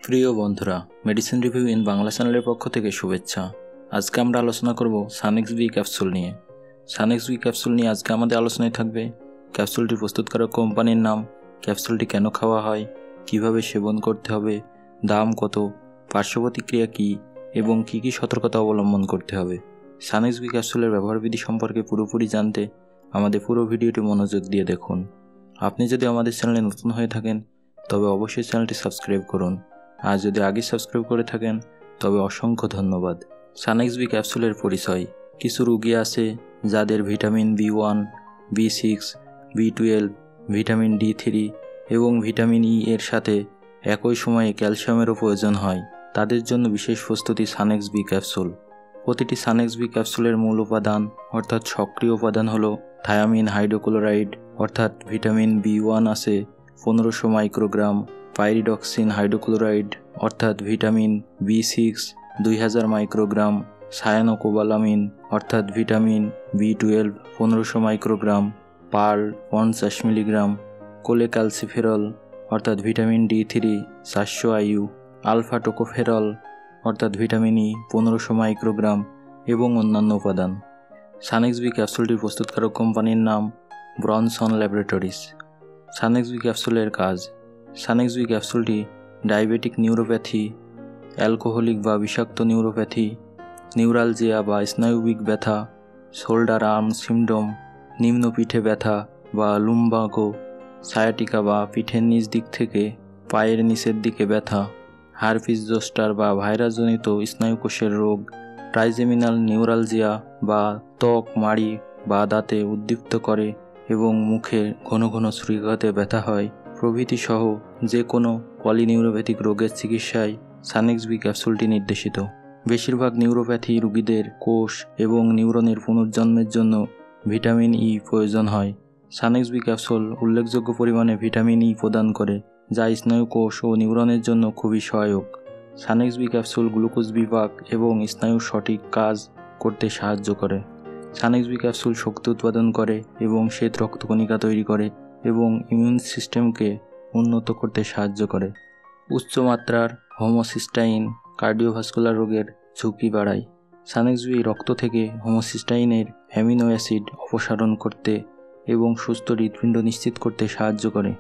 প্রিয় বন্ধুরা, medicine review in Bangla চ্যানেলের পক্ষ থেকে শুভেচ্ছা। আজকে আমরা আলোচনা করব সানেক্স বি ক্যাপসুল নিয়ে। সানেক্স বি ক্যাপসুল নিয়ে আজকে আমাদের আলোচনায় থাকবে ক্যাপসুলটি প্রস্তুতকারক কোম্পানির নাম, ক্যাপসুলটি কেন খাওয়া হয়, কিভাবে সেবন করতে হবে, দাম কত, পার্শ্ব প্রতিক্রিয়া কী এবং কী কী সতর্কতা অবলম্বন করতে হবে। সানেক্স বি ক্যাপসুলের ব্যবহারবিধি সম্পর্কে পুরোপুরি জানতে আমাদের পুরো ভিডিওটি মনোযোগ দিয়ে দেখুন। আপনি যদি আমাদের চ্যানেলে নতুন হয়ে থাকেন তবে অবশ্যই চ্যানেলটি সাবস্ক্রাইব করুন, আর যদি আগে সাবস্ক্রাইব করে থাকেন তবে অসংখ্য ধন্যবাদ। সানেক্স বি ক্যাপসুলের পরিচয়। কিছু রোগী আছে যাদের vitamin B1, B6, B12, vitamin D3 এবং ভিটামিন ই এর সাথে একই সময়ে ক্যালসিয়ামেরও প্রয়োজন হয়। তাদের জন্য বিশেষ প্রস্তুতি সানেক্স বি ক্যাপসুল। প্রতিটি সানেক্স বি ক্যাপসুলের মূল উপাদান অর্থাৎ সক্রিয় উপাদান হলো থায়ামিন হাইড্রোক্লোরাইড অর্থাৎ ভিটামিন B1 আছে 1500 মাইক্রোগ্রাম, পাইরিডক্সিন হাইড্রোক্লোরাইড অর্থাৎ ভিটামিন B6 2000 মাইক্রোগ্রাম, সায়ানোকোবালামিন অর্থাৎ vitamin B12 1500 microgram, pearl 50 milligram, cholecalciferol অর্থাৎ vitamin D3 400 IU, alpha tocopherol অর্থাৎ ভিটামিন ই 1500 মাইক্রোগ্রাম এবং অন্যান্য উপাদান। সানেক্স বি ক্যাপসুলটির প্রস্তুতকারক কোম্পানির নাম ব্রনসন ল্যাবরেটরিজ। সানেক্স বি ক্যাপসুলের কাজ। সানেক্স বি ক্যাপসুলটি ডায়াবেটিক নিউরোপ্যাথি, অ্যালকোহলিক বা বিষাক্ত নিউরোপ্যাথি, নিউরালজিয়া বা স্নায়ুবিক ব্যথা, শোল্ডার আর্ম সিন্ড্রোম, নিম্ন পিঠে ব্যথা বা লুম্বাগো, সায়াটিকা বা পিঠের নিচ দিক থেকে পায়ের নিচের দিকে ব্যথা, হারপিস জোস্টার বা ভাইরাসজনিত স্নায়ুকোষের রোগ, ট্রাইজেমিনাল নিউরালজিয়া বা ত্বক, মাড়ি বা দাঁতে উদ্দীপ্ত করে এবং মুখে ঘন ঘন ছুরিকাঘাতে ব্যথা হয় প্রভৃতি সহ যে কোনো পলিনিউরোপ্যাথিক রোগের চিকিৎসায় সানেক্স বি ক্যাপসুলটি নির্দেশিত। বেশিরভাগ নিউরোপ্যাথি রোগীদের কোষ এবং নিউরনের পুনর্জন্মের জন্য ভিটামিন ই প্রয়োজন হয়। সানেক্স বি ক্যাপসুল উল্লেখযোগ্য পরিমাণে ভিটামিন ই প্রদান করে, যা স্নায়ু কোষ ও নিউরনের জন্য খুবই সহায়ক। সানেক্স বি ক্যাপসুল গ্লুকোজ বিপাক এবং স্নায়ুর সঠিক কাজ করতে সাহায্য করে। সানেক্স বি ক্যাপসুল শক্তি উৎপাদন করে এবং শ্বেত রক্তকণিকা তৈরি করে এবং ইমিউন সিস্টেমকে উন্নত করতে সাহায্য করে। উচ্চমাত্রার হোমোসিস্টাইন কার্ডিওভাস্কুলার রোগের ঝুঁকি বাড়ায়। সানেক্স বি রক্ত থেকে হোমোসিস্টাইনের অ্যামিনো অ্যাসিড অপসারণ করতে এবং সুস্থ হৃৎপিণ্ড নিশ্চিত করতে সাহায্য করে।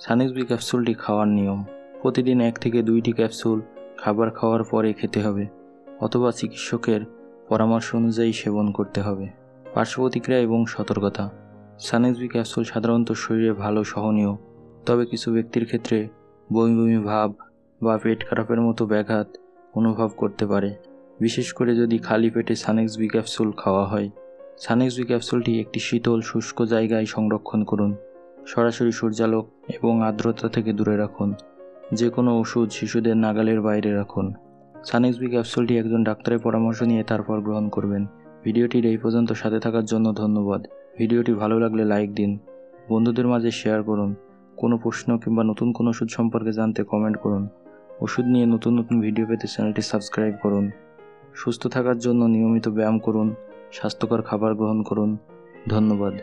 সানেক্স বি ক্যাপসুলটি খাওয়ার নিয়ম। প্রতিদিন 1 থেকে 2টি ক্যাপসুল খাবার খাওয়ার পরে খেতে হবে অথবা চিকিৎসকের পরামর্শ অনুযায়ী সেবন করতে হবে। পার্শ্ব প্রতিক্রিয়া এবং সতর্কতা। সানেক্স বি ক্যাপসুল সাধারণত শরীরে ভালো সহনীয়, তবে কিছু ব্যক্তির ক্ষেত্রে বমি বমি ভাব বা পেট খারাপের মতো ব্যাঘাত অনুভব করতে পারে, বিশেষ করে যদি খালি পেটে সানেক্স বি ক্যাপসুল খাওয়া হয়। সানেক্স বি ক্যাপসুলটি একটি শীতল শুষ্ক জায়গায় সংরক্ষণ করুন। সরাসরি সূর্যালোক এবং আর্দ্রতা থেকে দূরে রাখুন। যে কোনো ওষুধ শিশুদের নাগালের বাইরে রাখুন। সানেক্স বি ক্যাপসুলটি একজন ডাক্তারের পরামর্শ নিয়ে তারপর গ্রহণ করবেন। ভিডিওটির এই পর্যন্ত সাথে থাকার জন্য ধন্যবাদ। ভিডিওটি ভালো লাগলে লাইক দিন, বন্ধুদের মাঝে শেয়ার করুন। কোনো প্রশ্ন কিংবা নতুন কোনো ওষুধ সম্পর্কে জানতে কমেন্ট করুন। ওষুধ নিয়ে নতুন নতুন ভিডিও পেতে চ্যানেলটি সাবস্ক্রাইব করুন। সুস্থ থাকার জন্য নিয়মিত ব্যায়াম করুন, স্বাস্থ্যকর খাবার গ্রহণ করুন। ধন্যবাদ।